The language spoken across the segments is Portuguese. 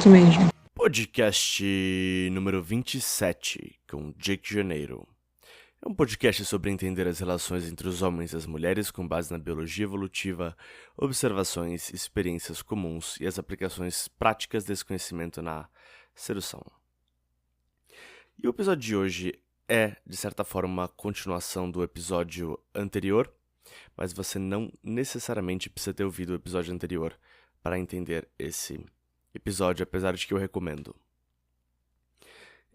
isso mesmo. Podcast número 27, com Jake Janeiro. É um podcast sobre entender as relações entre os homens e as mulheres com base na biologia evolutiva, observações, experiências comuns e as aplicações práticas desse conhecimento na sedução. E o episódio de hoje é, de certa forma, uma continuação do episódio anterior, mas você não necessariamente precisa ter ouvido o episódio anterior para entender esse episódio, apesar de que eu recomendo.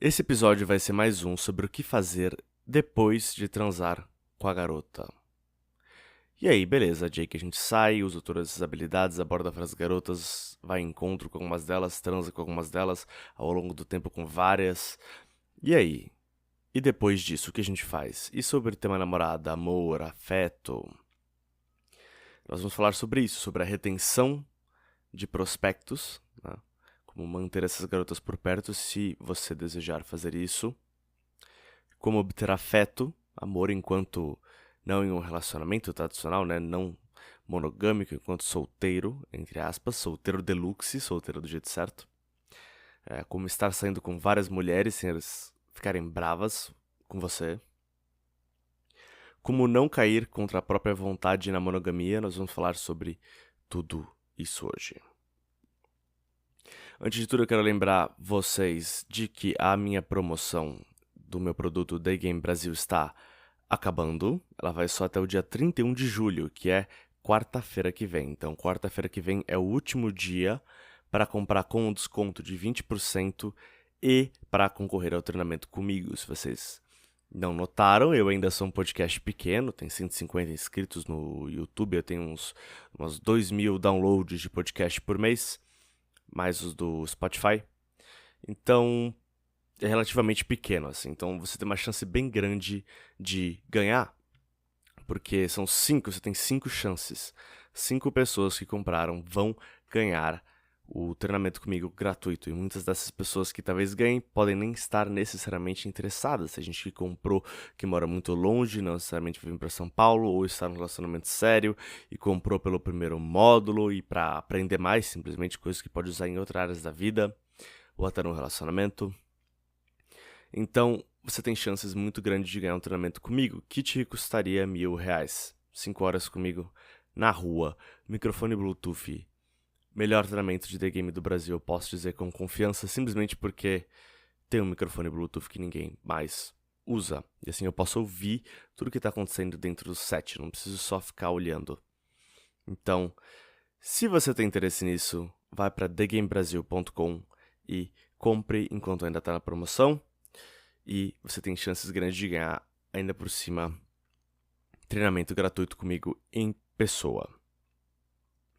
Esse episódio vai ser mais um sobre o que fazer depois de transar com a garota. E aí, beleza, Jake, a gente sai, usa todas essas habilidades, aborda várias garotas, vai em encontro com algumas delas, transa com algumas delas, ao longo do tempo com várias. E aí? E depois disso, o que a gente faz? E sobre ter uma namorada, amor, afeto? Nós vamos falar sobre isso, sobre a retenção de prospectos, né? Como manter essas garotas por perto se você desejar fazer isso, como obter afeto, amor enquanto não em um relacionamento tradicional, né? Não monogâmico, enquanto solteiro, entre aspas, solteiro deluxe, solteiro do jeito certo, como estar saindo com várias mulheres sem elas ficarem bravas com você, como não cair contra a própria vontade na monogamia. Nós vamos falar sobre tudo isso hoje. Antes de tudo, eu quero lembrar vocês de que a minha promoção do meu produto The Game Brasil está acabando. Ela vai só até o dia 31 de julho, que é quarta-feira que vem. Então, quarta-feira que vem é o último dia para comprar com um desconto de 20% e para concorrer ao treinamento comigo. Se vocês não notaram, eu ainda sou um podcast pequeno, tem 150 inscritos no YouTube, eu tenho uns 2.000 downloads de podcast por mês, mais os do Spotify. Então, é relativamente pequeno, assim. Então, você tem uma chance bem grande de ganhar, porque você tem 5 chances. 5 pessoas que compraram vão ganhar o treinamento comigo gratuito. E muitas dessas pessoas que talvez ganhem podem nem estar necessariamente interessadas. Tem gente que comprou, que mora muito longe, não necessariamente vive para São Paulo, ou está num relacionamento sério e comprou pelo primeiro módulo e para aprender mais, simplesmente coisas que pode usar em outras áreas da vida, ou até no relacionamento. Então, você tem chances muito grandes de ganhar um treinamento comigo, que te custaria R$1.000. 5 horas comigo, na rua, microfone Bluetooth, melhor treinamento de The Game do Brasil, eu posso dizer com confiança, simplesmente porque tem um microfone Bluetooth que ninguém mais usa. E assim eu posso ouvir tudo que está acontecendo dentro do set, não preciso só ficar olhando. Então, se você tem interesse nisso, vai para thegamebrasil.com e compre enquanto ainda está na promoção. E você tem chances grandes de ganhar, ainda por cima, treinamento gratuito comigo em pessoa.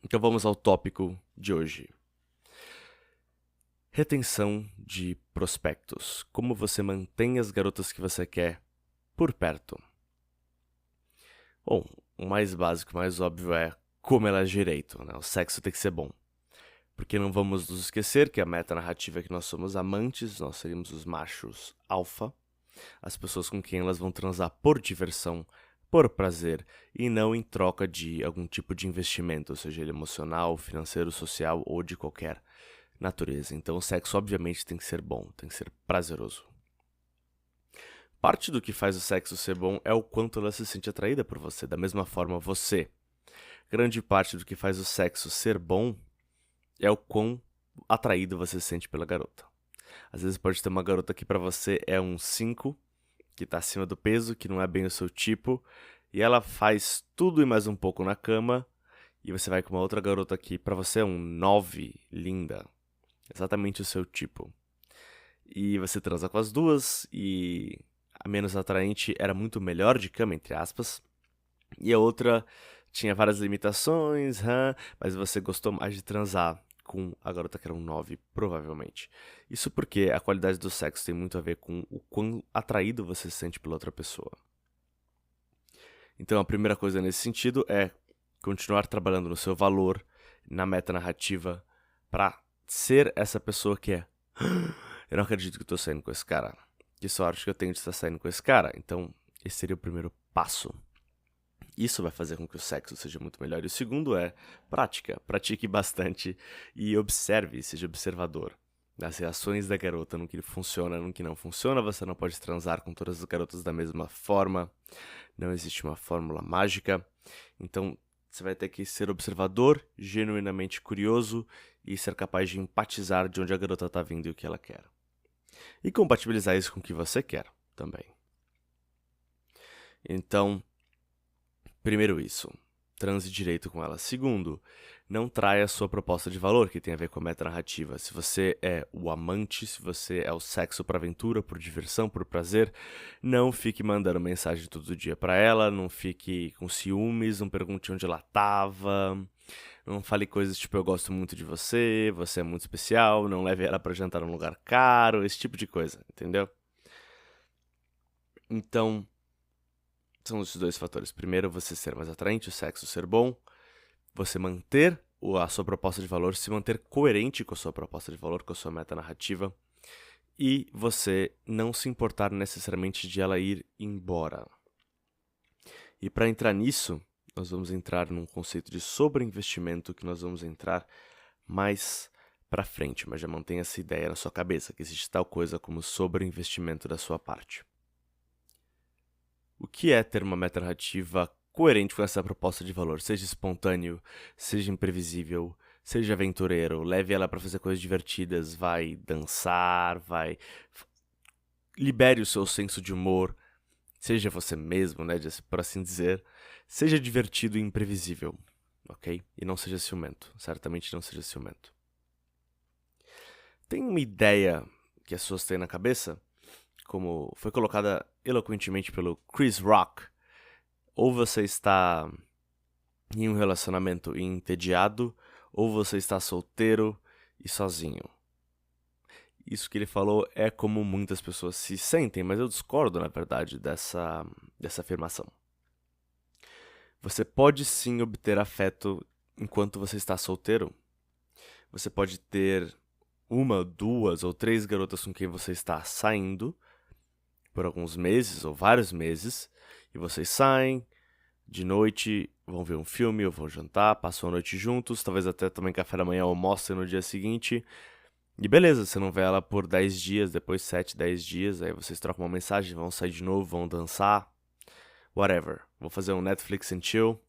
Então vamos ao tópico de hoje. Retenção de prospectos. Como você mantém as garotas que você quer por perto? Bom, o mais básico, o mais óbvio é como elas direito, né? O sexo tem que ser bom. Porque não vamos nos esquecer que a meta-narrativa é que nós somos amantes, nós seríamos os machos alfa, as pessoas com quem elas vão transar por diversão, por prazer, e não em troca de algum tipo de investimento, seja ele emocional, financeiro, social ou de qualquer natureza. Então o sexo obviamente tem que ser bom, tem que ser prazeroso. Parte do que faz o sexo ser bom é o quanto ela se sente atraída por você, da mesma forma você. Grande parte do que faz o sexo ser bom é o quão atraído você se sente pela garota. Às vezes pode ter uma garota que pra você é um 5, que tá acima do peso, que não é bem o seu tipo, e ela faz tudo e mais um pouco na cama, e você vai com uma outra garota que pra você é um 9, linda, exatamente o seu tipo. E você transa com as duas, e a menos atraente era muito melhor de cama, entre aspas, e a outra tinha várias limitações, mas você gostou mais de transar com a garota que era um 9, provavelmente. Isso porque a qualidade do sexo tem muito a ver com o quão atraído você se sente pela outra pessoa. Então a primeira coisa nesse sentido é continuar trabalhando no seu valor, na meta-narrativa, pra ser essa pessoa que é eu não acredito que eu tô saindo com esse cara. Que sorte que eu tenho de estar saindo com esse cara. Então esse seria o primeiro passo. Isso vai fazer com que o sexo seja muito melhor. E o segundo é prática. Pratique bastante e observe, seja observador das reações da garota, no que funciona, no que não funciona. Você não pode transar com todas as garotas da mesma forma. Não existe uma fórmula mágica. Então, você vai ter que ser observador, genuinamente curioso e ser capaz de empatizar de onde a garota está vindo e o que ela quer. E compatibilizar isso com o que você quer também. Então, primeiro isso, transe direito com ela. Segundo, não traia a sua proposta de valor, que tem a ver com a metanarrativa. Se você é o amante, se você é o sexo por aventura, por diversão, por prazer, não fique mandando mensagem todo dia pra ela, não fique com ciúmes, não pergunte onde ela tava, não fale coisas tipo eu gosto muito de você, você é muito especial, não leve ela pra jantar num lugar caro, esse tipo de coisa, entendeu? Então, são esses dois fatores. Primeiro, você ser mais atraente, o sexo ser bom. Você manter a sua proposta de valor, se manter coerente com a sua proposta de valor, com a sua meta narrativa. E você não se importar necessariamente de ela ir embora. E para entrar nisso, nós vamos entrar num conceito de sobreinvestimento que nós vamos entrar mais para frente, mas já mantenha essa ideia na sua cabeça, que existe tal coisa como sobreinvestimento da sua parte. O que é ter uma meta-narrativa coerente com essa proposta de valor? Seja espontâneo, seja imprevisível, seja aventureiro, leve ela para fazer coisas divertidas, vai dançar, libere o seu senso de humor, seja você mesmo, né, por assim dizer, seja divertido e imprevisível, ok? E não seja ciumento, certamente não seja ciumento. Tem uma ideia que as pessoas têm na cabeça, como foi colocada eloquentemente pelo Chris Rock: ou você está em um relacionamento entediado, ou você está solteiro e sozinho. Isso que ele falou é como muitas pessoas se sentem, mas eu discordo, na verdade, dessa afirmação. Você pode sim obter afeto enquanto você está solteiro. Você pode ter uma, duas ou três garotas com quem você está saindo por alguns meses ou vários meses, e vocês saem de noite, vão ver um filme ou vão jantar, passam a noite juntos, talvez até tomem café da manhã, almoçem no dia seguinte, e beleza, você não vê ela por 10 dias, depois 7, 10 dias, aí vocês trocam uma mensagem, vão sair de novo, vão dançar, whatever, vão fazer um Netflix and chill,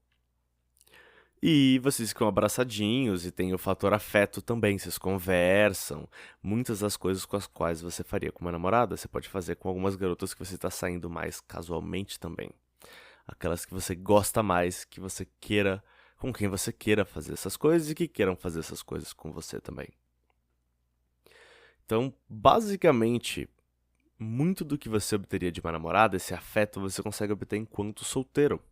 e vocês ficam abraçadinhos e tem o fator afeto também, vocês conversam. Muitas das coisas com as quais você faria com uma namorada, você pode fazer com algumas garotas que você está saindo mais casualmente também. Aquelas que você gosta mais, que você queira, com quem você queira fazer essas coisas e que queiram fazer essas coisas com você também. Então, basicamente, muito do que você obteria de uma namorada, esse afeto, você consegue obter enquanto solteiro.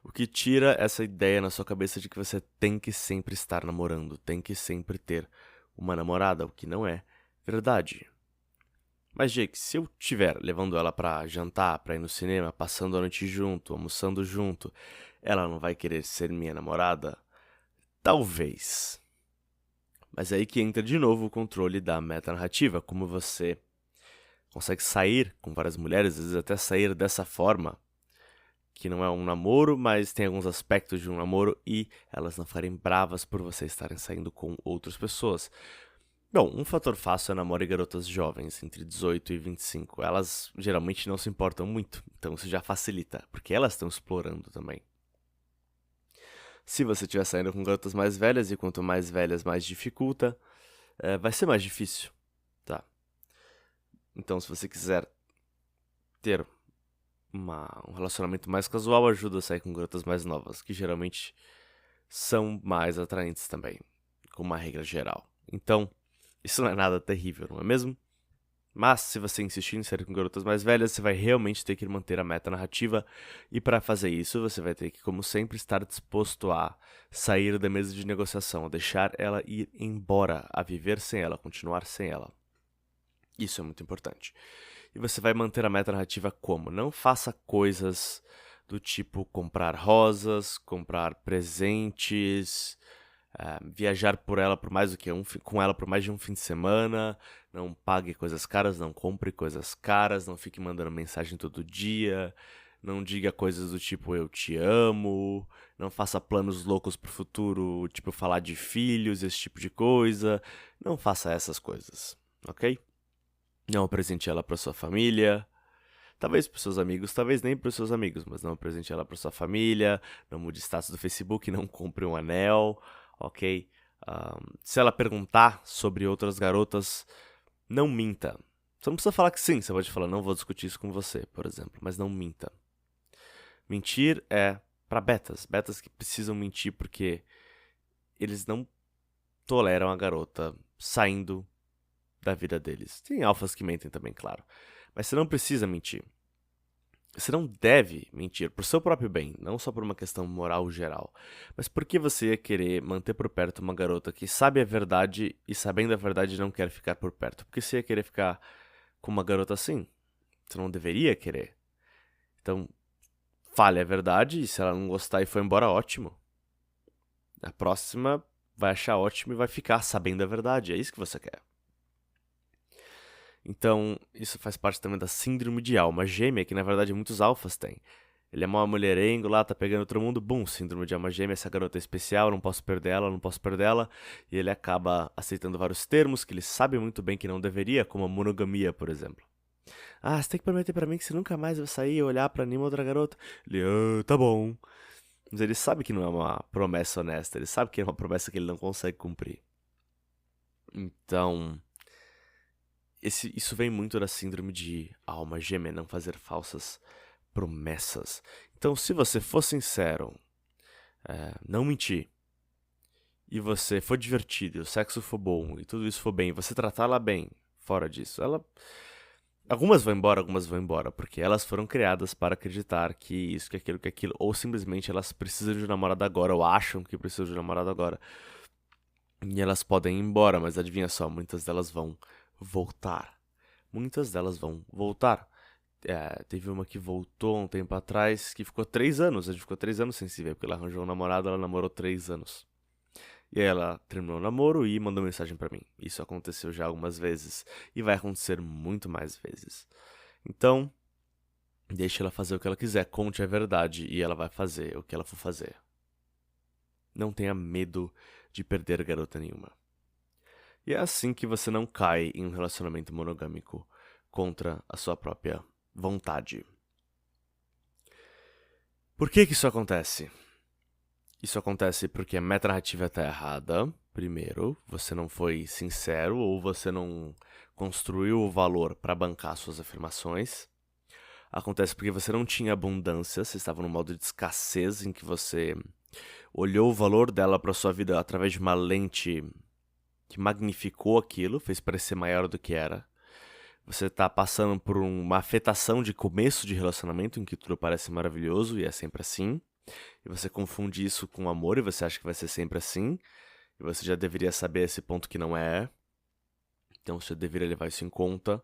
O que tira essa ideia na sua cabeça de que você tem que sempre estar namorando, tem que sempre ter uma namorada, o que não é verdade. Mas, Jake, se eu estiver levando ela pra jantar, pra ir no cinema, passando a noite junto, almoçando junto, ela não vai querer ser minha namorada? Talvez. Mas é aí que entra de novo o controle da metanarrativa, como você consegue sair com várias mulheres, às vezes até sair dessa forma, que não é um namoro, mas tem alguns aspectos de um namoro, e elas não ficarem bravas por você estarem saindo com outras pessoas. Bom, um fator fácil é namore garotas jovens, entre 18 e 25. Elas geralmente não se importam muito, então isso já facilita, porque elas estão explorando também. Se você estiver saindo com garotas mais velhas, e quanto mais velhas, mais dificulta, vai ser mais difícil, tá? Então, se você quiser ter um relacionamento mais casual, ajuda a sair com garotas mais novas, que geralmente são mais atraentes também, com uma regra geral. Então, isso não é nada terrível, não é mesmo? Mas, se você insistir em sair com garotas mais velhas, você vai realmente ter que manter a meta narrativa, e para fazer isso, você vai ter que, como sempre, estar disposto a sair da mesa de negociação, a deixar ela ir embora, a viver sem ela, continuar sem ela. Isso é muito importante. E você vai manter a meta narrativa como? Não faça coisas do tipo comprar rosas, comprar presentes, viajar com ela por mais de um fim de semana, não pague coisas caras, não compre coisas caras, não fique mandando mensagem todo dia, Não diga coisas do tipo eu te amo. Não faça planos loucos pro futuro, tipo falar de filhos, esse tipo de coisa. Não faça essas coisas, ok? Não apresente ela pra sua família. Talvez pros seus amigos, talvez nem pros seus amigos, mas não apresente ela pra sua família. Não mude status do Facebook, não compre um anel, ok? Se ela perguntar sobre outras garotas, não minta. Você não precisa falar que sim, você pode falar, não vou discutir isso com você, por exemplo, mas não minta. Mentir é pra betas, betas que precisam mentir porque eles não toleram a garota saindo da vida deles. Tem alfas que mentem também, claro. Mas você não precisa mentir. Você não deve mentir por seu próprio bem, não só por uma questão moral geral. Mas por que você ia querer manter por perto uma garota que sabe a verdade e, sabendo a verdade, não quer ficar por perto? Por que você ia querer ficar com uma garota assim? Você não deveria querer. Então, fale a verdade e se ela não gostar e for embora, ótimo. A próxima vai achar ótimo e vai ficar sabendo a verdade. É isso que você quer. Então, isso faz parte também da síndrome de alma gêmea, que na verdade muitos alfas têm. Ele é uma mulherengo lá, tá pegando todo mundo, bum, síndrome de alma gêmea, essa garota é especial, não posso perder ela, não posso perder ela. E ele acaba aceitando vários termos que ele sabe muito bem que não deveria, como a monogamia, por exemplo. Ah, você tem que prometer pra mim que você nunca mais vai sair e olhar pra nenhuma outra garota. Ele, tá bom. Mas ele sabe que não é uma promessa honesta, ele sabe que é uma promessa que ele não consegue cumprir. Então, isso vem muito da síndrome de alma gêmea, não fazer falsas promessas. Então, se você for sincero, não mentir, e você for divertido, e o sexo for bom, e tudo isso for bem, você tratar ela bem, fora disso, algumas vão embora, porque elas foram criadas para acreditar que isso, que aquilo, ou simplesmente elas precisam de um namorado agora, ou acham que precisam de um namorado agora. E elas podem ir embora, mas adivinha só, muitas delas vão voltar. Muitas delas vão voltar. Teve uma que voltou um tempo atrás, que ficou 3 anos. A gente ficou 3 anos sem se ver, porque ela arranjou um namorado, ela namorou 3 anos. E aí ela terminou o namoro e mandou mensagem pra mim. Isso aconteceu já algumas vezes. E vai acontecer muito mais vezes. Então, deixe ela fazer o que ela quiser, conte a verdade e ela vai fazer o que ela for fazer. Não tenha medo de perder garota nenhuma. E é assim que você não cai em um relacionamento monogâmico contra a sua própria vontade. Por que isso acontece? Isso acontece porque a metanarrativa está errada. Primeiro, você não foi sincero ou você não construiu o valor para bancar suas afirmações. Acontece porque você não tinha abundância, você estava num modo de escassez em que você olhou o valor dela para sua vida através de uma lente que magnificou aquilo, fez parecer maior do que era. Você está passando por uma afetação de começo de relacionamento em que tudo parece maravilhoso e é sempre assim. E você confunde isso com amor e você acha que vai ser sempre assim. E você já deveria saber esse ponto que não é. Então você deveria levar isso em conta.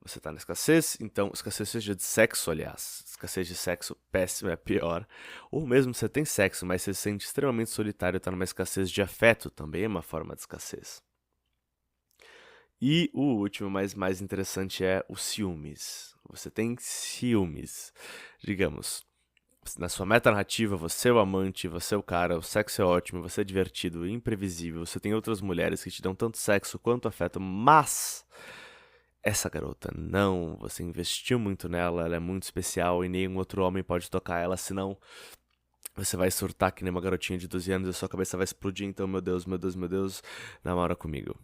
Você tá na escassez, então escassez seja de sexo, aliás. Escassez de sexo, péssimo, é pior. Ou mesmo você tem sexo, mas você se sente extremamente solitário e tá numa escassez de afeto, também é uma forma de escassez. E o último, mas mais interessante, é os ciúmes. Você tem ciúmes. Digamos, na sua metanarrativa, você é o amante, você é o cara, o sexo é ótimo, você é divertido, imprevisível, você tem outras mulheres que te dão tanto sexo quanto afeto, mas essa garota não, você investiu muito nela, ela é muito especial e nenhum outro homem pode tocar ela, senão você vai surtar que nem uma garotinha de 12 anos e a sua cabeça vai explodir, então, meu Deus, meu Deus, meu Deus, namora comigo.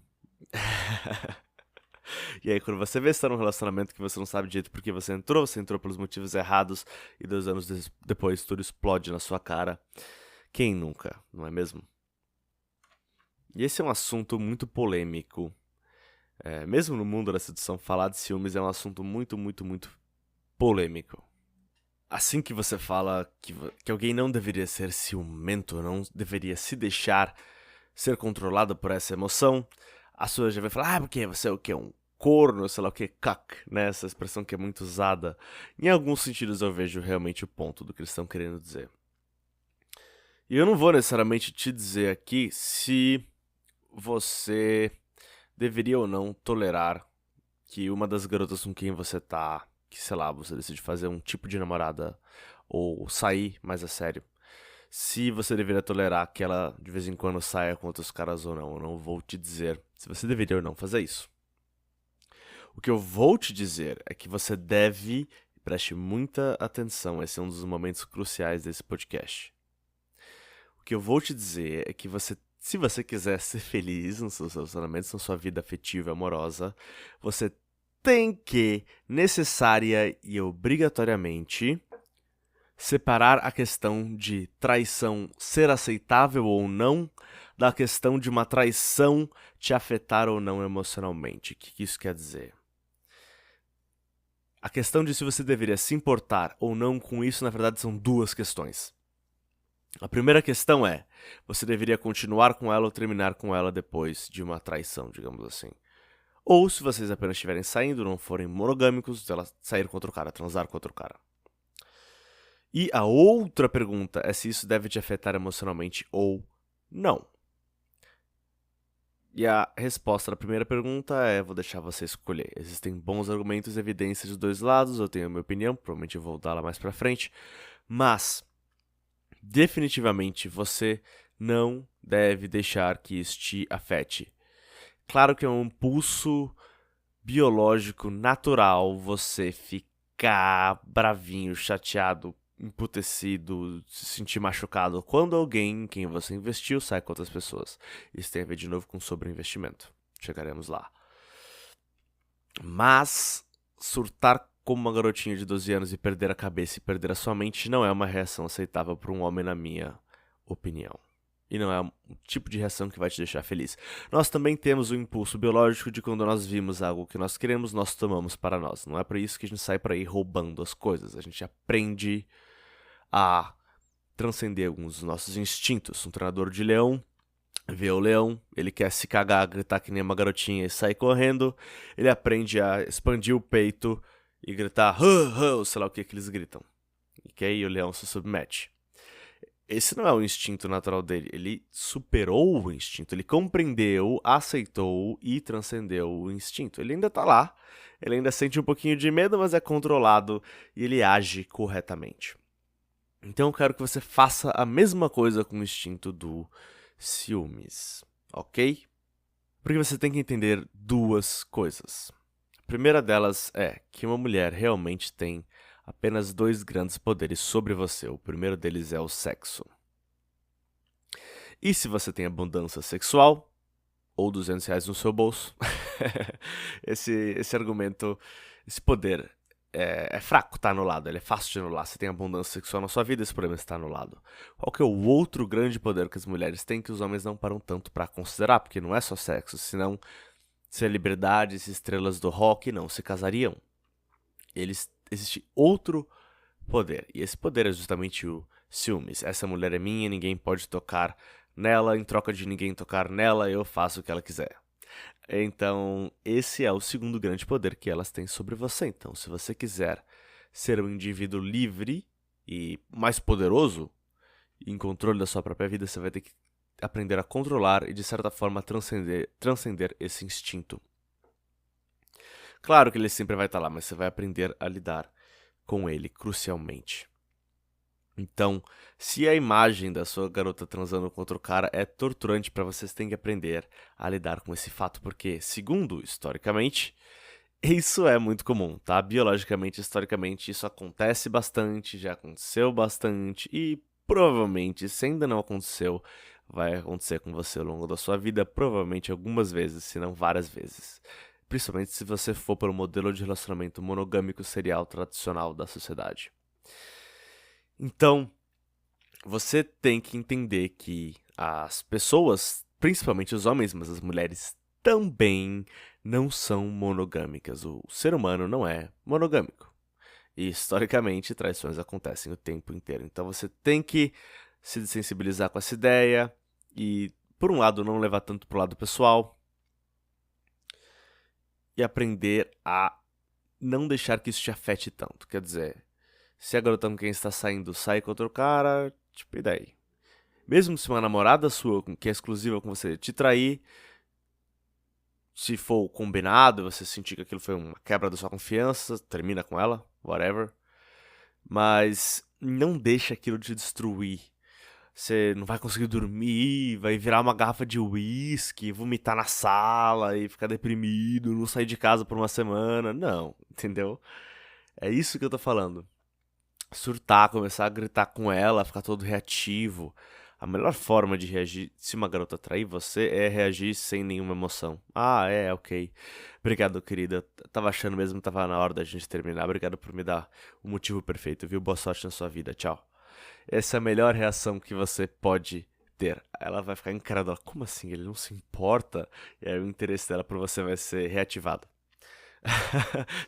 E aí, quando você vê que tá num relacionamento que você não sabe direito porque você entrou pelos motivos errados e 2 anos depois tudo explode na sua cara. Quem nunca, não é mesmo? E esse é um assunto muito polêmico. Mesmo no mundo da sedução, falar de ciúmes é um assunto muito, muito, muito polêmico. Assim que você fala que alguém não deveria ser ciumento, não deveria se deixar ser controlado por essa emoção, a sua já vai falar, porque você é o quê? Um corno, sei lá o que, cuck, né? Essa expressão que é muito usada. Em alguns sentidos eu vejo realmente o ponto do que eles estão querendo dizer. E eu não vou necessariamente te dizer aqui se você deveria ou não tolerar que uma das garotas com quem você tá, que, sei lá, você decide fazer um tipo de namorada ou sair mais a sério. Se você deveria tolerar que ela de vez em quando saia com outros caras ou não, eu não vou te dizer se você deveria ou não fazer isso. O que eu vou te dizer é que você deve, preste muita atenção, esse é um dos momentos cruciais desse podcast. O que eu vou te dizer é que se você quiser ser feliz nos seus relacionamentos, na sua vida afetiva e amorosa, você tem que, necessária e obrigatoriamente, separar a questão de traição ser aceitável ou não da questão de uma traição te afetar ou não emocionalmente. O que isso quer dizer? A questão de se você deveria se importar ou não com isso, na verdade, são duas questões. A primeira questão é, você deveria continuar com ela ou terminar com ela depois de uma traição, digamos assim. Ou se vocês apenas estiverem saindo, não forem monogâmicos, ela sair com outro cara, transar com outro cara. E a outra pergunta é se isso deve te afetar emocionalmente ou não. E a resposta da primeira pergunta é, vou deixar você escolher. Existem bons argumentos e evidências dos dois lados, eu tenho a minha opinião, provavelmente eu vou dar ela mais pra frente, mas definitivamente você não deve deixar que isso te afete. Claro que é um impulso biológico natural você ficar bravinho, chateado, emputecido, se sentir machucado quando alguém em quem você investiu sai com outras pessoas. Isso tem a ver de novo com sobreinvestimento. Chegaremos lá. Mas surtar como uma garotinha de 12 anos e perder a cabeça e perder a sua mente não é uma reação aceitável para um homem, na minha opinião. E não é um tipo de reação que vai te deixar feliz. Nós também temos o impulso biológico de quando nós vimos algo que nós queremos, nós tomamos para nós. Não é para isso que a gente sai para ir roubando as coisas. A gente aprende a transcender alguns dos nossos instintos. Um treinador de leão vê o leão, ele quer se cagar, gritar que nem uma garotinha e sair correndo. Ele aprende a expandir o peito e gritar, sei lá o que eles gritam. E que aí o leão se submete. Esse não é o instinto natural dele. Ele superou o instinto. Ele compreendeu, aceitou e transcendeu o instinto. Ele ainda tá lá. Ele ainda sente um pouquinho de medo, mas é controlado e ele age corretamente. Então eu quero que você faça a mesma coisa com o instinto do ciúmes, ok? Porque você tem que entender duas coisas. A primeira delas é que uma mulher realmente tem apenas dois grandes poderes sobre você. O primeiro deles é o sexo. E se você tem abundância sexual, ou R$ 200 no seu bolso, esse argumento, esse poder é fraco, tá anulado, ele é fácil de anular. Você tem abundância sexual na sua vida, esse problema está anulado. Qual que é o outro grande poder que as mulheres têm que os homens não param tanto pra considerar? Porque não é só sexo, senão celebridades, estrelas do rock não se casariam. Existe outro poder, e esse poder é justamente o ciúmes. Essa mulher é minha, ninguém pode tocar nela, em troca de ninguém tocar nela, eu faço o que ela quiser. Então, esse é o segundo grande poder que elas têm sobre você. Então, se você quiser ser um indivíduo livre e mais poderoso, em controle da sua própria vida, você vai ter que aprender a controlar e, de certa forma, transcender esse instinto. Claro que ele sempre vai estar lá, mas você vai aprender a lidar com ele, crucialmente. Então, se a imagem da sua garota transando com outro cara é torturante para vocês, têm que aprender a lidar com esse fato, porque, segundo, historicamente, isso é muito comum, tá? Biologicamente, historicamente, isso acontece bastante, já aconteceu bastante e provavelmente, se ainda não aconteceu, vai acontecer com você ao longo da sua vida, provavelmente algumas vezes, se não várias vezes. Principalmente se você for para o modelo de relacionamento monogâmico serial tradicional da sociedade. Então, você tem que entender que as pessoas, principalmente os homens, mas as mulheres também não são monogâmicas. O ser humano não é monogâmico. E, historicamente, traições acontecem o tempo inteiro. Então, você tem que se desensibilizar com essa ideia e, por um lado, não levar tanto pro lado pessoal e aprender a não deixar que isso te afete tanto. Quer dizer, se a garota com quem está saindo sai com outro cara, tipo, e daí? Mesmo se uma namorada sua, que é exclusiva com você, te trair, Se for combinado, você sentir que aquilo foi uma quebra da sua confiança, termina com ela, whatever. Mas não deixa aquilo te destruir. Você não vai conseguir dormir, vai virar uma garrafa de uísque, vomitar na sala e ficar deprimido, não sair de casa por uma semana. Não, entendeu? É isso que eu tô falando. Surtar, começar a gritar com ela, ficar todo reativo. A melhor forma de reagir, se uma garota trair você, é reagir sem nenhuma emoção. Ah, ok. Obrigado, querida. Tava achando mesmo que tava na hora da gente terminar. Obrigado por me dar o motivo perfeito, viu? Boa sorte na sua vida. Tchau. Essa é a melhor reação que você pode ter. Ela vai ficar incrédula. Como assim? Ele não se importa? E aí o interesse dela por você vai ser reativado.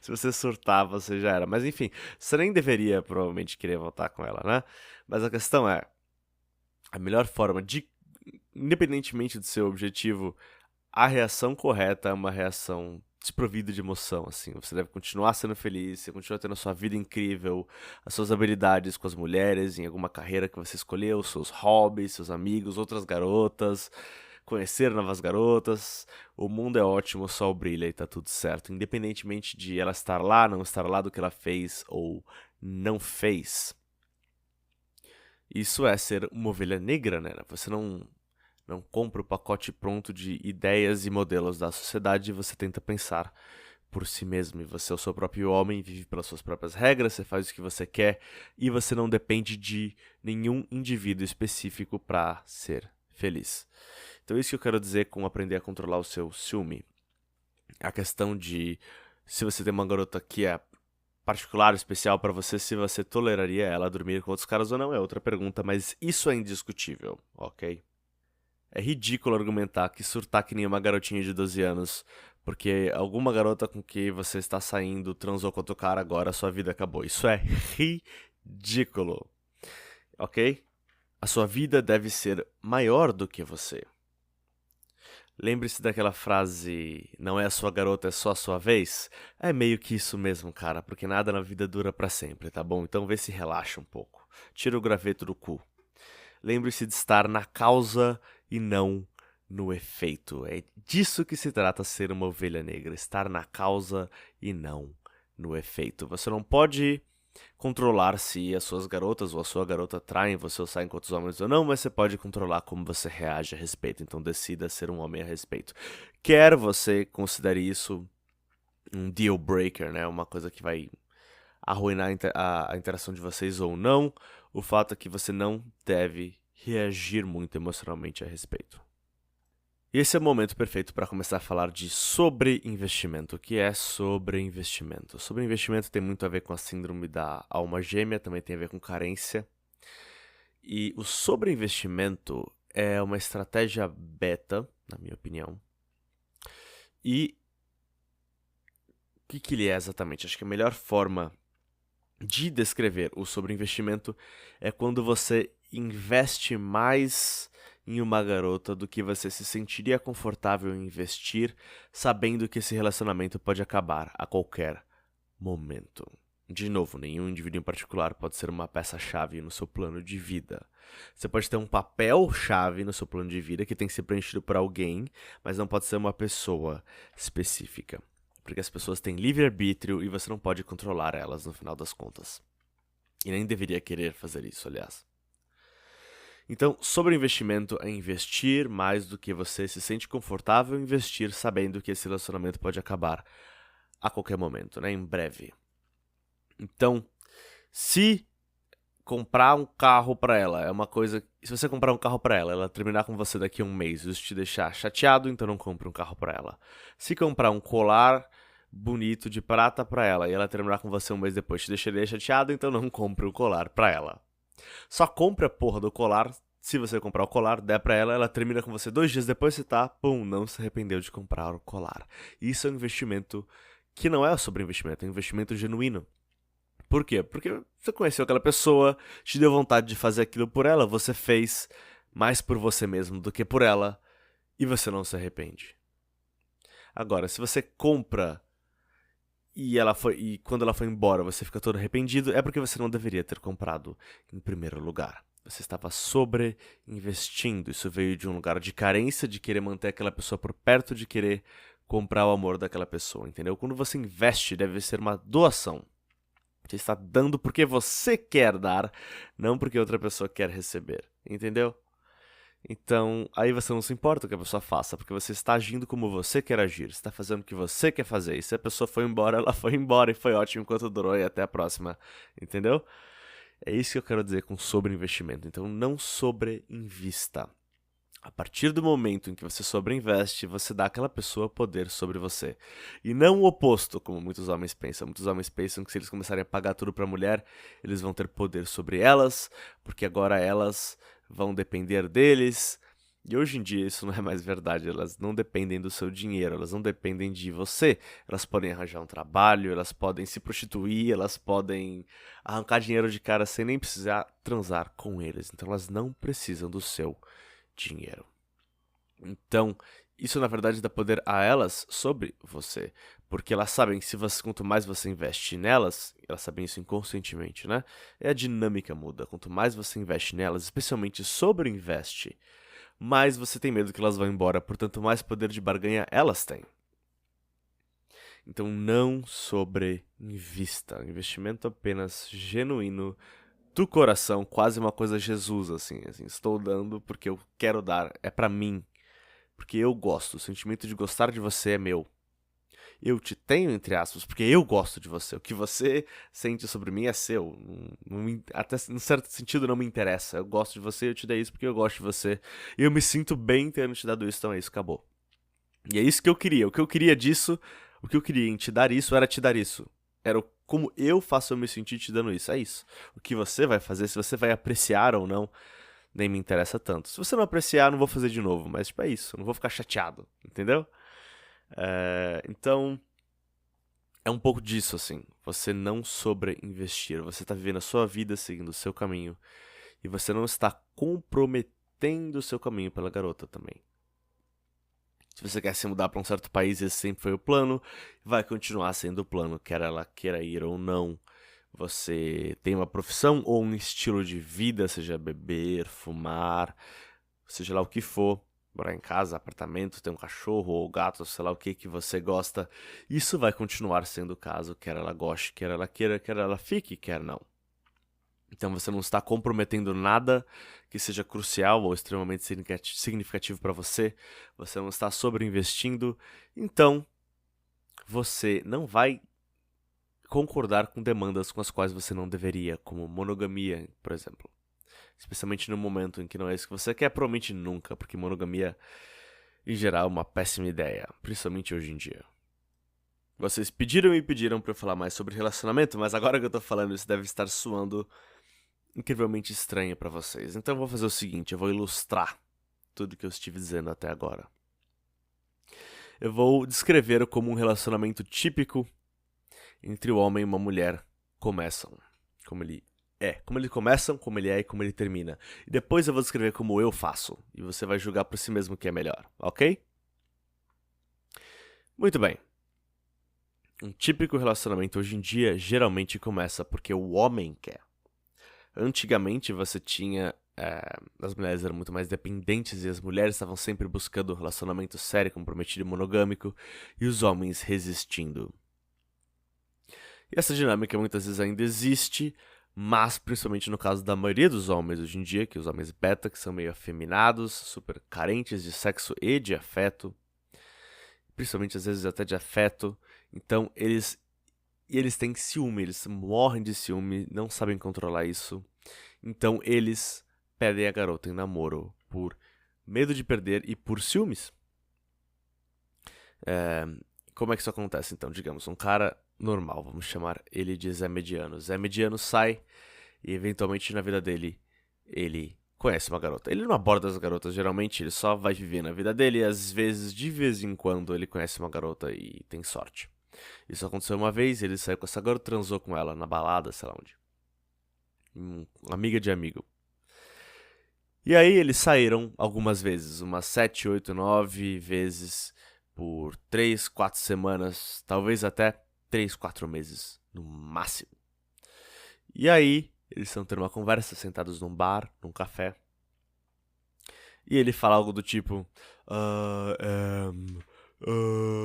Se você surtar, você já era. Mas enfim, você nem deveria provavelmente querer voltar com ela, né? Mas a questão é, a melhor forma de, independentemente do seu objetivo, a reação correta é uma reação desprovida de emoção, assim. Você deve continuar sendo feliz, você continua tendo a sua vida incrível, as suas habilidades com as mulheres, em alguma carreira que você escolheu, seus hobbies, seus amigos, outras garotas, conhecer novas garotas. O mundo é ótimo, o sol brilha e tá tudo certo, independentemente de ela estar lá, não estar lá, do que ela fez ou não fez. Isso é ser uma ovelha negra, né? Você não compra o pacote pronto de ideias e modelos da sociedade e você tenta pensar por si mesmo. E você é o seu próprio homem, vive pelas suas próprias regras, você faz o que você quer e você não depende de nenhum indivíduo específico para ser feliz. Então é isso que eu quero dizer com aprender a controlar o seu ciúme. A questão de se você tem uma garota que é particular, especial para você, se você toleraria ela dormir com outros caras ou não, é outra pergunta, mas isso é indiscutível, ok? É ridículo argumentar que surtar que nem uma garotinha de 12 anos, porque alguma garota com que você está saindo transou com outro cara, agora a sua vida acabou. Isso é ridículo, ok? A sua vida deve ser maior do que você. Lembre-se daquela frase, não é a sua garota, é só a sua vez? É meio que isso mesmo, cara, porque nada na vida dura pra sempre, tá bom? Então vê se relaxa um pouco. Tira o graveto do cu. Lembre-se de estar na causa e não no efeito. É disso que se trata ser uma ovelha negra, estar na causa e não no efeito. Você não pode controlar se as suas garotas ou a sua garota traem você ou saem com outros homens ou não, mas você pode controlar como você reage a respeito. Então decida ser um homem a respeito. Quer você considere isso um deal breaker, né? Uma coisa que vai arruinar a interação de vocês ou não, o fato é que você não deve reagir muito emocionalmente a respeito. E esse é o momento perfeito para começar a falar de sobreinvestimento. O que é sobreinvestimento? Sobreinvestimento tem muito a ver com a síndrome da alma gêmea, também tem a ver com carência. E o sobreinvestimento é uma estratégia beta, na minha opinião. E o que ele é exatamente? Acho que a melhor forma de descrever o sobreinvestimento é quando você investe mais em uma garota do que você se sentiria confortável em investir, sabendo que esse relacionamento pode acabar a qualquer momento. De novo, nenhum indivíduo em particular pode ser uma peça-chave no seu plano de vida. Você pode ter um papel-chave no seu plano de vida que tem que ser preenchido por alguém, mas não pode ser uma pessoa específica. Porque as pessoas têm livre-arbítrio e você não pode controlar elas no final das contas. E nem deveria querer fazer isso, aliás. Então, sobreinvestimento é investir mais do que você se sente confortável em investir, sabendo que esse relacionamento pode acabar a qualquer momento, né? Em breve. Então, se comprar um carro pra ela é uma coisa... Se você comprar um carro pra ela terminar com você daqui a um mês e isso te deixar chateado, então não compre um carro pra ela. Se comprar um colar bonito de prata pra ela e ela terminar com você um mês depois te deixaria chateado, então não compre o colar pra ela. Só compre a porra do colar. Se você comprar o colar, der pra ela, ela termina com você 2 dias depois, você tá, pum, não se arrependeu de comprar o colar. Isso é um investimento que não é sobre investimento, é um investimento genuíno. Por quê? Porque você conheceu aquela pessoa, te deu vontade de fazer aquilo por ela, você fez mais por você mesmo do que por ela, e você não se arrepende. Agora, se você compra e quando ela foi embora você fica todo arrependido, é porque você não deveria ter comprado em primeiro lugar. Você estava sobreinvestindo. Isso veio de um lugar de carência, de querer manter aquela pessoa por perto, de querer comprar o amor daquela pessoa, entendeu? Quando você investe, deve ser uma doação. Você está dando porque você quer dar, não porque outra pessoa quer receber, entendeu? Então, aí você não se importa o que a pessoa faça, porque você está agindo como você quer agir, você está fazendo o que você quer fazer. E se a pessoa foi embora, ela foi embora e foi ótimo enquanto durou e até a próxima, entendeu? É isso que eu quero dizer com sobreinvestimento. Então, não sobreinvista. A partir do momento em que você sobreinveste, você dá àquela pessoa poder sobre você. E não o oposto, como muitos homens pensam. Muitos homens pensam que se eles começarem a pagar tudo para a mulher, eles vão ter poder sobre elas, porque agora elas vão depender deles. E hoje em dia isso não é mais verdade. Elas não dependem do seu dinheiro, elas não dependem de você. Elas podem arranjar um trabalho, elas podem se prostituir, elas podem arrancar dinheiro de cara sem nem precisar transar com eles. Então elas não precisam do seu dinheiro. Então, isso na verdade dá poder a elas sobre você, porque elas sabem que quanto mais você investe nelas, elas sabem isso inconscientemente, né? A dinâmica muda. Quanto mais você investe nelas, especialmente sobreinveste, mais você tem medo que elas vão embora, portanto, mais poder de barganha elas têm. Então, não sobreinvista. Investimento apenas genuíno do coração, quase uma coisa Jesus, assim, estou dando porque eu quero dar, é pra mim, porque eu gosto, o sentimento de gostar de você é meu. Eu te tenho, entre aspas, porque eu gosto de você. O que você sente sobre mim é seu. Até em certo sentido não me interessa. Eu gosto de você, eu te dei isso porque eu gosto de você. E eu me sinto bem tendo te dado isso, então é isso, acabou. E é isso que eu queria. O que eu queria disso, o que eu queria em te dar isso era te dar isso. Era como eu faço eu me sentir te dando isso. É isso. O que você vai fazer, se você vai apreciar ou não, nem me interessa tanto. Se você não apreciar, não vou fazer de novo. Mas, tipo, é isso. Eu não vou ficar chateado. Entendeu? Então, é um pouco disso, assim. Você não sobreinvestir. Você tá vivendo a sua vida seguindo o seu caminho. E você não está comprometendo o seu caminho pela garota também. Se você quer se mudar para um certo país, esse sempre foi o plano, vai continuar sendo o plano, quer ela queira ir ou não. Você tem uma profissão ou um estilo de vida, seja beber, fumar, seja lá o que for, morar em casa, apartamento, ter um cachorro ou gato, sei lá o que você gosta. Isso vai continuar sendo o caso, quer ela goste, quer ela queira, quer ela fique, quer não. Então você não está comprometendo nada que seja crucial ou extremamente significativo para você. Você não está sobreinvestindo. Então você não vai concordar com demandas com as quais você não deveria, como monogamia, por exemplo. Especialmente no momento em que não é isso que você quer, provavelmente nunca, porque monogamia, em geral, é uma péssima ideia, principalmente hoje em dia. Vocês pediram e pediram para eu falar mais sobre relacionamento, mas agora que eu tô falando isso deve estar soando incrivelmente estranha para vocês. Então eu vou fazer o seguinte, eu vou ilustrar tudo que eu estive dizendo até agora. Eu vou descrever como um relacionamento típico entre o homem e uma mulher começam. Como eles começam, como ele é e como ele termina. E depois eu vou descrever como eu faço. E você vai julgar por si mesmo o que é melhor, ok? Muito bem. Um típico relacionamento hoje em dia geralmente começa porque o homem quer. Antigamente você tinha. As mulheres eram muito mais dependentes e as mulheres estavam sempre buscando um relacionamento sério, comprometido e monogâmico, e os homens resistindo. E essa dinâmica muitas vezes ainda existe, mas principalmente no caso da maioria dos homens hoje em dia, que os homens beta, que são meio afeminados, super carentes de sexo e de afeto, principalmente às vezes até de afeto, então eles têm ciúme, eles morrem de ciúme, não sabem controlar isso. Então eles pedem a garota em namoro por medo de perder e por ciúmes. Como é que isso acontece então? Digamos, um cara normal, vamos chamar ele de Zé Mediano. Zé Mediano sai e eventualmente na vida dele ele conhece uma garota. Ele não aborda as garotas geralmente, ele só vai viver na vida dele e às vezes, de vez em quando, ele conhece uma garota e tem sorte. Isso aconteceu uma vez, ele saiu com essa garota, transou com ela na balada, sei lá onde. Amiga de amigo. E aí eles saíram algumas vezes, umas 7, 8, 9 vezes por 3, 4 semanas, talvez até 3, 4 meses, no máximo. E aí eles estão tendo uma conversa, sentados num bar, num café. E ele fala algo do tipo...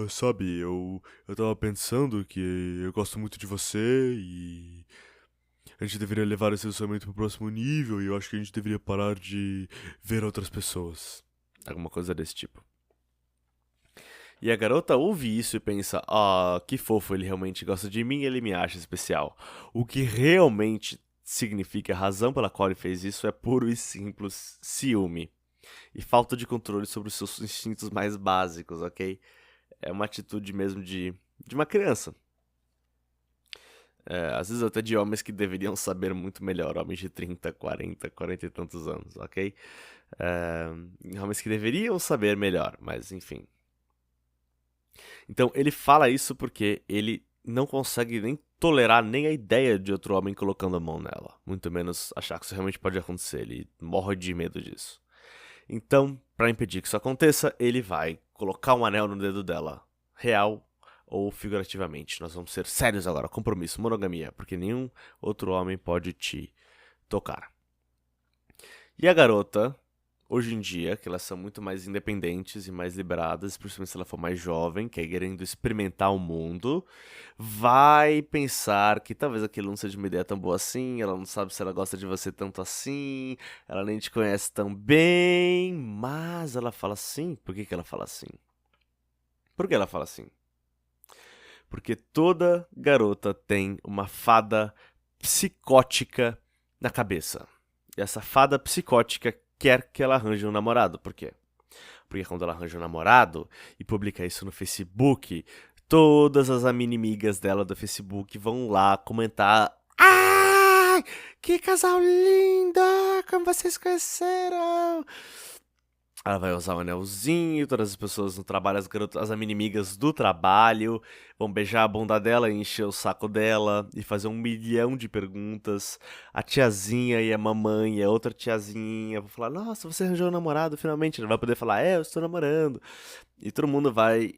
Sabe, eu tava pensando que eu gosto muito de você e a gente deveria levar esse relacionamento pro próximo nível e eu acho que a gente deveria parar de ver outras pessoas. Alguma coisa desse tipo. E a garota ouve isso e pensa: ah, que fofo, ele realmente gosta de mim, ele me acha especial. O que realmente significa a razão pela qual ele fez isso é puro e simples ciúme e falta de controle sobre os seus instintos mais básicos, ok? É uma atitude mesmo de uma criança. Às vezes até de homens que deveriam saber muito melhor, homens de 30, 40, 40 e tantos anos, ok? Homens que deveriam saber melhor, mas enfim. Então ele fala isso porque ele não consegue nem tolerar nem a ideia de outro homem colocando a mão nela. Muito menos achar que isso realmente pode acontecer. Ele morre de medo disso. Então, para impedir que isso aconteça, ele vai colocar um anel no dedo dela. Real ou figurativamente. Nós vamos ser sérios agora. Compromisso, monogamia. Porque nenhum outro homem pode te tocar. E a garota, hoje em dia, que elas são muito mais independentes e mais liberadas, principalmente se ela for mais jovem, que é querendo experimentar o mundo, vai pensar que talvez aquilo não seja uma ideia tão boa assim, ela não sabe se ela gosta de você tanto assim, ela nem te conhece tão bem, mas ela fala assim. Por que ela fala assim? Por que ela fala assim? Porque toda garota tem uma fada psicótica na cabeça. E essa fada psicótica quer que ela arranje um namorado. Por quê? Porque quando ela arranja um namorado e publica isso no Facebook, todas as inimigas dela do Facebook vão lá comentar: ai, que casal lindo! Como vocês conheceram? Ela vai usar um anelzinho, todas as pessoas no trabalho, as inimigas do trabalho, vão beijar a bunda dela e encher o saco dela e fazer 1 milhão de perguntas. A tiazinha e a mamãe e a outra tiazinha vão falar: nossa, você arranjou um namorado finalmente. Ela vai poder falar: eu estou namorando. E todo mundo vai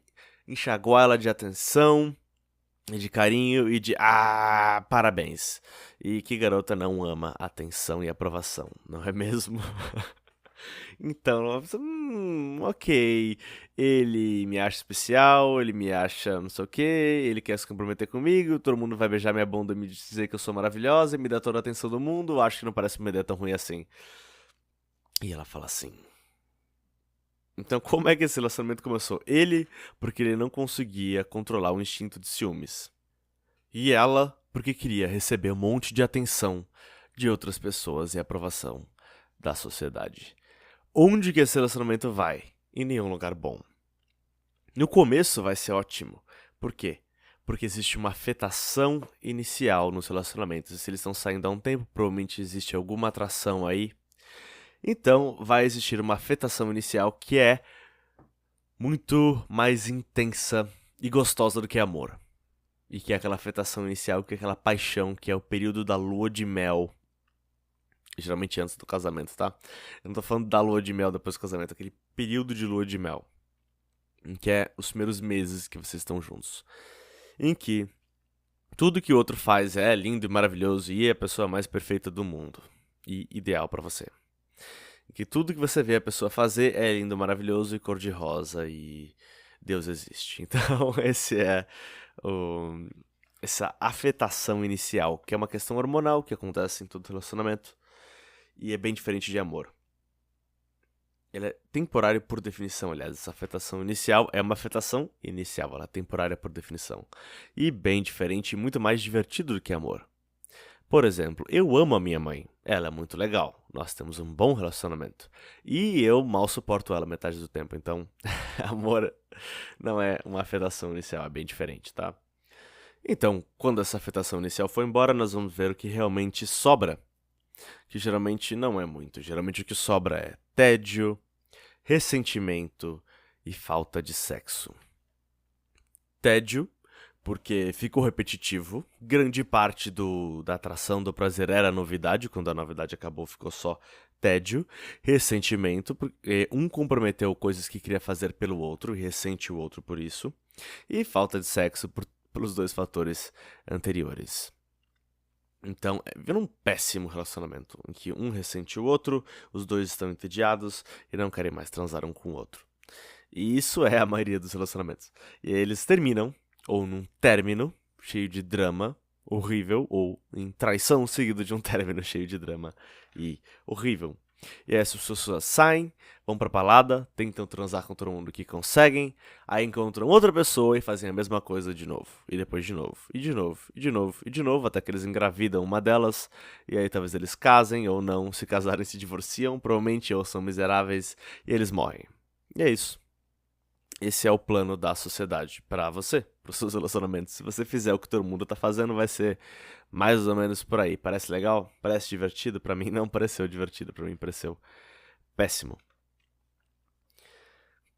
enxaguar ela de atenção, e de carinho e de parabéns. E que garota não ama atenção e aprovação, não é mesmo? Então, ela pensa, ok, ele me acha especial, ele me acha não sei o que, ele quer se comprometer comigo, todo mundo vai beijar minha bunda e me dizer que eu sou maravilhosa e me dar toda a atenção do mundo, acho que não parece uma ideia tão ruim assim. E ela fala assim. Então, como é que esse relacionamento começou? Ele, porque ele não conseguia controlar o instinto de ciúmes. E ela, porque queria receber um monte de atenção de outras pessoas e aprovação da sociedade. Onde que esse relacionamento vai? Em nenhum lugar bom. No começo vai ser ótimo. Por quê? Porque existe uma afetação inicial nos relacionamentos. E se eles estão saindo há um tempo, provavelmente existe alguma atração aí. Então vai existir uma afetação inicial que é muito mais intensa e gostosa do que amor. E que é aquela afetação inicial, que é aquela paixão, que é o período da lua de mel. Geralmente antes do casamento, tá? Eu não tô falando da lua de mel depois do casamento, aquele período de lua de mel. Em que é os primeiros meses que vocês estão juntos. Em que tudo que o outro faz é lindo e maravilhoso e é a pessoa mais perfeita do mundo. E ideal pra você. Em que tudo que você vê a pessoa fazer é lindo, maravilhoso e cor-de-rosa e Deus existe. Então, esse é essa afetação inicial, que é uma questão hormonal que acontece em todo relacionamento. E é bem diferente de amor. Ela é temporária por definição, aliás. Essa afetação inicial é uma afetação inicial, ela é temporária por definição. E bem diferente e muito mais divertido do que amor. Por exemplo, eu amo a minha mãe. Ela é muito legal. Nós temos um bom relacionamento. E eu mal suporto ela metade do tempo. Então, amor não é uma afetação inicial, é bem diferente, tá? Então, quando essa afetação inicial for embora, nós vamos ver o que realmente sobra. Que geralmente não é muito. Geralmente o que sobra é tédio, ressentimento e falta de sexo. Tédio, porque ficou repetitivo. Grande parte da atração, do prazer era a novidade. Quando a novidade acabou, ficou só tédio. Ressentimento, porque um comprometeu coisas que queria fazer pelo outro e ressente o outro por isso. E falta de sexo pelos dois fatores anteriores. Então, vira um péssimo relacionamento, em que um ressente o outro, os dois estão entediados e não querem mais transar um com o outro. E isso é a maioria dos relacionamentos. E aí eles terminam, ou num término cheio de drama, horrível, ou em traição seguido de um término cheio de drama e horrível. E aí essas pessoas saem, vão pra balada, tentam transar com todo mundo que conseguem, aí encontram outra pessoa e fazem a mesma coisa de novo. E depois de novo, e de novo, e de novo, e de novo, até que eles engravidam uma delas, e aí talvez eles casem ou não, se casarem se divorciam, provavelmente ou são miseráveis e eles morrem. E é isso. Esse é o plano da sociedade pra você, pros seus relacionamentos. Se você fizer o que todo mundo tá fazendo, vai ser mais ou menos por aí. Parece legal? Parece divertido? Pra mim não pareceu divertido, pra mim pareceu péssimo.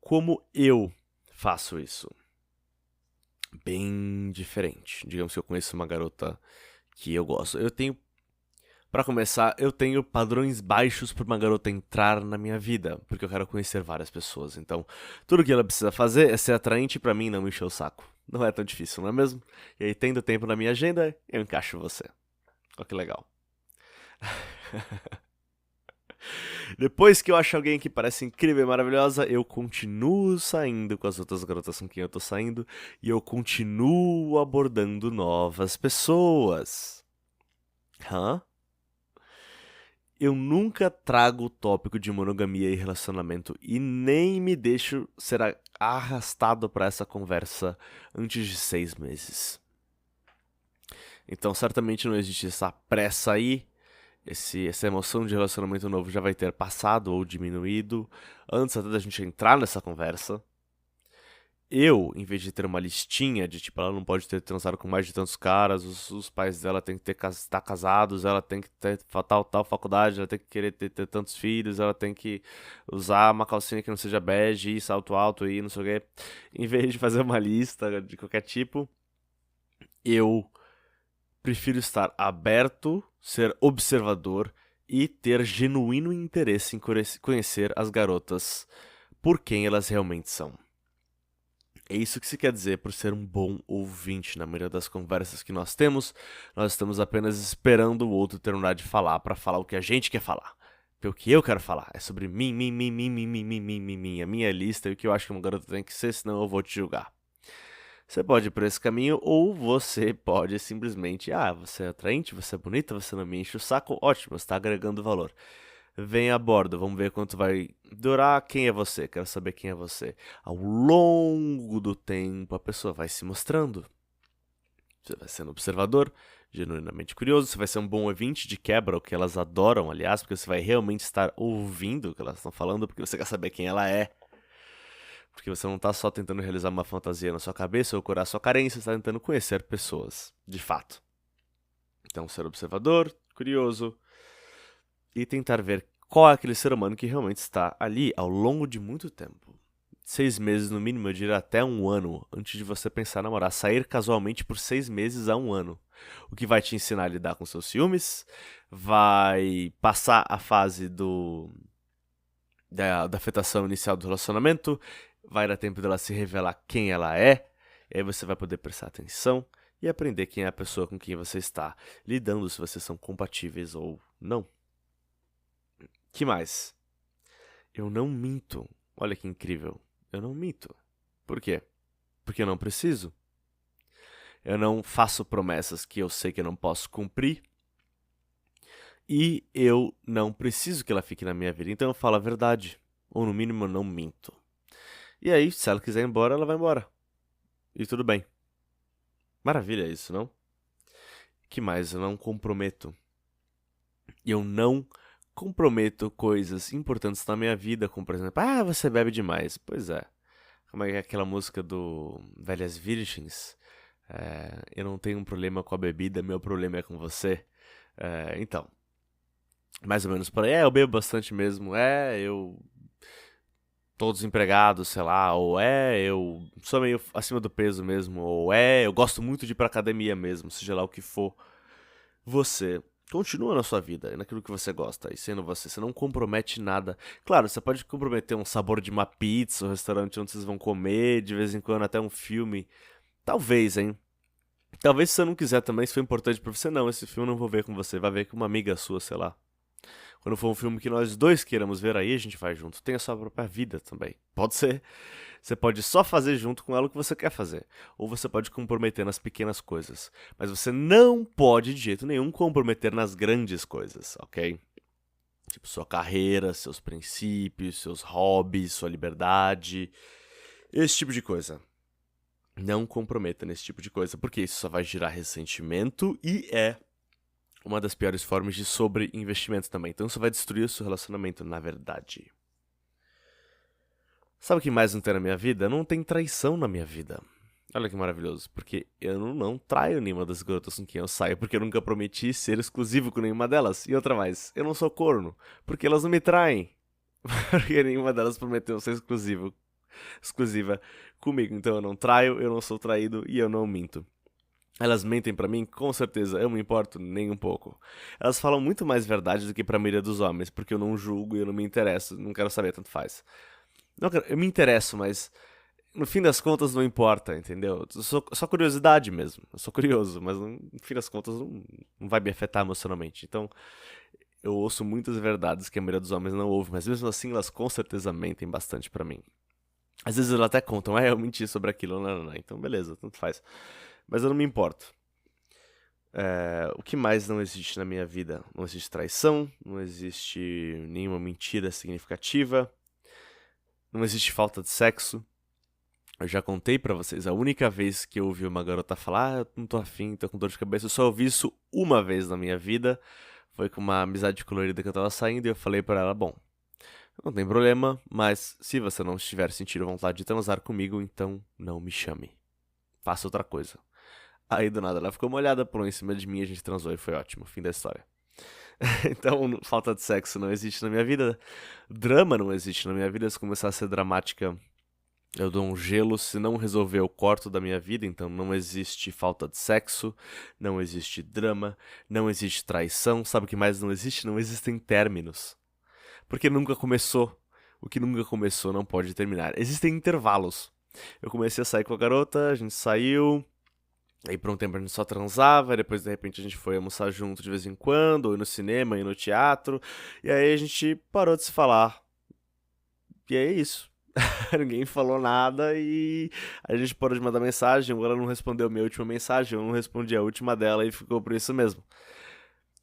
Como eu faço isso? Bem diferente. Digamos que eu conheço uma garota que eu gosto. Pra começar, eu tenho padrões baixos pra uma garota entrar na minha vida, porque eu quero conhecer várias pessoas. Então, tudo que ela precisa fazer é ser atraente pra mim e não me encher o saco. Não é tão difícil, não é mesmo? E aí, tendo tempo na minha agenda, eu encaixo você. Olha que legal. Depois que eu acho alguém que parece incrível e maravilhosa, eu continuo saindo com as outras garotas com quem eu tô saindo e eu continuo abordando novas pessoas. Hã? Eu nunca trago o tópico de monogamia e relacionamento e nem me deixo ser arrastado para essa conversa antes de 6 meses. Então, certamente não existe essa pressa aí, essa emoção de relacionamento novo já vai ter passado ou diminuído antes até da gente entrar nessa conversa. Eu, em vez de ter uma listinha de tipo, ela não pode ter transado com mais de tantos caras, os pais dela têm que estar casados, ela tem que ter tal faculdade, ela tem que querer ter tantos filhos, ela tem que usar uma calcinha que não seja bege, e salto alto e não sei o quê. Em vez de fazer uma lista de qualquer tipo, eu prefiro estar aberto, ser observador e ter genuíno interesse em conhecer as garotas por quem elas realmente são. É isso que se quer dizer por ser um bom ouvinte. Na maioria das conversas que nós temos, nós estamos apenas esperando o outro terminar de falar para falar o que a gente quer falar. Porque o que eu quero falar é sobre mim, a minha lista e o que eu acho que uma garota tem que ser, senão eu vou te julgar. Você pode ir por esse caminho ou você pode simplesmente, você é atraente, você é bonita, você não me enche o saco, ótimo, você está agregando valor. Vem a bordo, vamos ver quanto vai durar. Quem é você? Quero saber quem é você. Ao longo do tempo, a pessoa vai se mostrando. Você vai sendo observador, genuinamente curioso. Você vai ser um bom ouvinte de quebra, o que elas adoram, aliás, porque você vai realmente estar ouvindo o que elas estão falando, porque você quer saber quem ela é. Porque você não está só tentando realizar uma fantasia na sua cabeça ou curar sua carência, você está tentando conhecer pessoas, de fato. Então, ser observador, curioso, e tentar ver qual é aquele ser humano que realmente está ali ao longo de muito tempo. 6 meses no mínimo, eu diria até 1 ano, antes de você pensar em namorar. Sair casualmente por 6 meses a 1 ano. O que vai te ensinar a lidar com seus ciúmes, vai passar a fase da afetação inicial do relacionamento, vai dar tempo dela se revelar quem ela é, e aí você vai poder prestar atenção e aprender quem é a pessoa com quem você está lidando, se vocês são compatíveis ou não. Que mais? Eu não minto. Olha que incrível. Eu não minto. Por quê? Porque eu não preciso. Eu não faço promessas que eu sei que eu não posso cumprir. E eu não preciso que ela fique na minha vida. Então eu falo a verdade. Ou no mínimo eu não minto. E aí, se ela quiser ir embora, ela vai embora. E tudo bem. Maravilha isso, não? Que mais? Eu não comprometo. Eu não comprometo coisas importantes na minha vida, como por exemplo, você bebe demais. Pois é. Como é aquela música do Velhas Virgens? Eu não tenho um problema com a bebida, meu problema é com você. Então, mais ou menos por aí. Eu bebo bastante mesmo. Eu tô desempregado, sei lá. Ou eu sou meio acima do peso mesmo. Ou eu gosto muito de ir pra academia mesmo, seja lá o que for. Você continua na sua vida, naquilo que você gosta, e sendo você, você não compromete nada. Claro, você pode comprometer um sabor de uma pizza, um restaurante onde vocês vão comer, de vez em quando até um filme. Talvez, hein? Talvez se você não quiser também, se for importante pra você, não, esse filme eu não vou ver com você, vai ver com uma amiga sua, sei lá. Quando for um filme que nós dois queiramos ver, aí a gente vai junto. Tem a sua própria vida também. Pode ser. Você pode só fazer junto com ela o que você quer fazer. Ou você pode comprometer nas pequenas coisas. Mas você não pode, de jeito nenhum, comprometer nas grandes coisas, ok? Tipo, sua carreira, seus princípios, seus hobbies, sua liberdade. Esse tipo de coisa. Não comprometa nesse tipo de coisa, porque isso só vai gerar ressentimento e é uma das piores formas de sobreinvestimento também. Então isso vai destruir o seu relacionamento, na verdade. Sabe o que mais não tem na minha vida? Não tem traição na minha vida. Olha que maravilhoso, porque eu não traio nenhuma das garotas com quem eu saio, porque eu nunca prometi ser exclusivo com nenhuma delas. E outra mais, eu não sou corno, porque elas não me traem. Porque nenhuma delas prometeu ser exclusiva comigo. Então eu não traio, eu não sou traído e eu não minto. Elas mentem pra mim? Com certeza, eu me importo nem um pouco. Elas falam muito mais verdade do que pra maioria dos homens, porque eu não julgo e eu não me interesso, não quero saber, tanto faz. Não, eu me interesso, mas no fim das contas não importa, entendeu? Só curiosidade mesmo. Eu sou curioso, mas no fim das contas não vai me afetar emocionalmente. Então, eu ouço muitas verdades que a maioria dos homens não ouve, mas mesmo assim elas com certeza mentem bastante pra mim. Às vezes elas até contam, eu menti sobre aquilo, não. Então beleza, tanto faz. Mas eu não me importo. O que mais não existe na minha vida? Não existe traição, não existe nenhuma mentira significativa, não existe falta de sexo. Eu já contei pra vocês, a única vez que eu ouvi uma garota falar, eu não tô afim, tô com dor de cabeça, eu só ouvi isso uma vez na minha vida. Foi com uma amizade colorida que eu tava saindo e eu falei pra ela, bom, não tem problema, mas se você não estiver sentindo vontade de transar comigo, então não me chame. Faça outra coisa. Aí do nada ela ficou molhada, pulou em cima de mim, a gente transou e foi ótimo, fim da história. Então, falta de sexo não existe na minha vida, drama não existe na minha vida, se começar a ser dramática, eu dou um gelo, se não resolver eu corto da minha vida, então não existe falta de sexo, não existe drama, não existe traição, sabe o que mais não existe? Não existem términos. Porque nunca começou. O que nunca começou não pode terminar. Existem intervalos. Eu comecei a sair com a garota, a gente saiu, aí por um tempo a gente só transava, depois de repente a gente foi almoçar junto de vez em quando, ou ir no cinema, ou ir no teatro, e aí a gente parou de se falar. E é isso. Ninguém falou nada e a gente parou de mandar mensagem, ela não respondeu a minha última mensagem, eu não respondi a última dela e ficou por isso mesmo.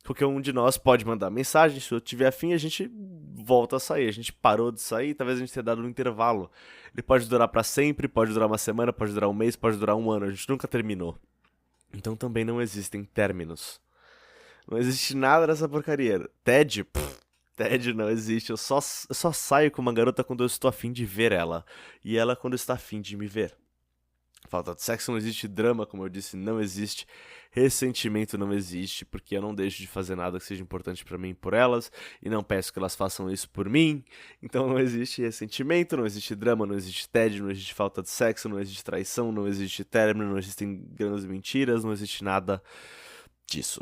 Porque um de nós pode mandar mensagem, se eu tiver afim, a gente volta a sair. A gente parou de sair, talvez a gente tenha dado um intervalo. Ele pode durar pra sempre, pode durar uma semana, pode durar um mês, pode durar um ano. A gente nunca terminou. Então também não existem términos. Não existe nada dessa porcaria. TED? TED não existe. Eu só saio com uma garota quando eu estou afim de ver ela. E ela quando está afim de me ver. Falta de sexo não existe, drama, como eu disse, não existe, ressentimento não existe, porque eu não deixo de fazer nada que seja importante pra mim por elas, e não peço que elas façam isso por mim, então não existe ressentimento, não existe drama, não existe tédio, não existe falta de sexo, não existe traição, não existe término, não existem grandes mentiras, não existe nada disso.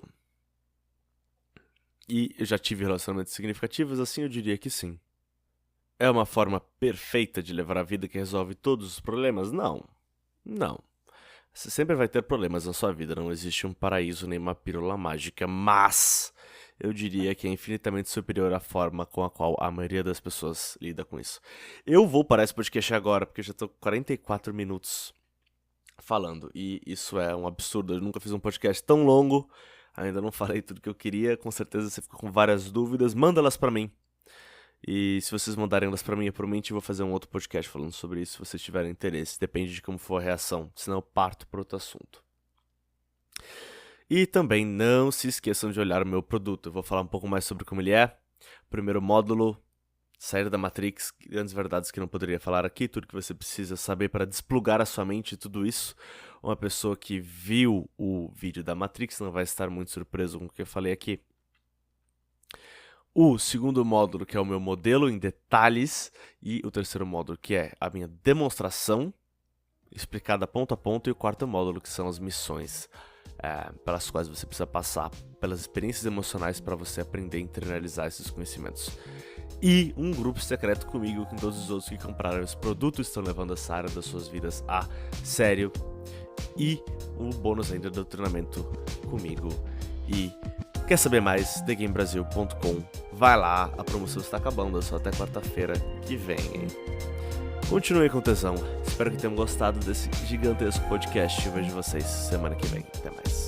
E eu já tive relacionamentos significativos, assim eu diria que sim. É uma forma perfeita de levar a vida que resolve todos os problemas? Não. Não. Você sempre vai ter problemas na sua vida, não existe um paraíso nem uma pílula mágica, mas eu diria que é infinitamente superior à forma com a qual a maioria das pessoas lida com isso. Eu vou parar esse podcast agora, porque eu já tô 44 minutos falando, e isso é um absurdo, eu nunca fiz um podcast tão longo, ainda não falei tudo que eu queria, com certeza você ficou com várias dúvidas, manda elas pra mim. E se vocês mandarem elas pra mim, eu provavelmente vou fazer um outro podcast falando sobre isso, se vocês tiverem interesse. Depende de como for a reação, senão eu parto para outro assunto. E também não se esqueçam de olhar o meu produto. Eu vou falar um pouco mais sobre como ele é. Primeiro módulo, sair da Matrix, grandes verdades que não poderia falar aqui, tudo que você precisa saber para desplugar a sua mente e tudo isso. Uma pessoa que viu o vídeo da Matrix não vai estar muito surpreso com o que eu falei aqui. O segundo módulo, que é o meu modelo em detalhes, e o terceiro módulo, que é a minha demonstração, explicada ponto a ponto, e o quarto módulo, que são as missões, pelas quais você precisa passar, pelas experiências emocionais para você aprender a internalizar esses conhecimentos. E um grupo secreto comigo, com todos os outros que compraram esse produto estão levando essa área das suas vidas a sério. E um bônus ainda do treinamento comigo. E quer saber mais? TheGameBrasil.com.br vai lá, a promoção está acabando, só até quarta-feira que vem, hein? Continue com tesão. Espero que tenham gostado desse gigantesco podcast. Eu vejo vocês semana que vem. Até mais.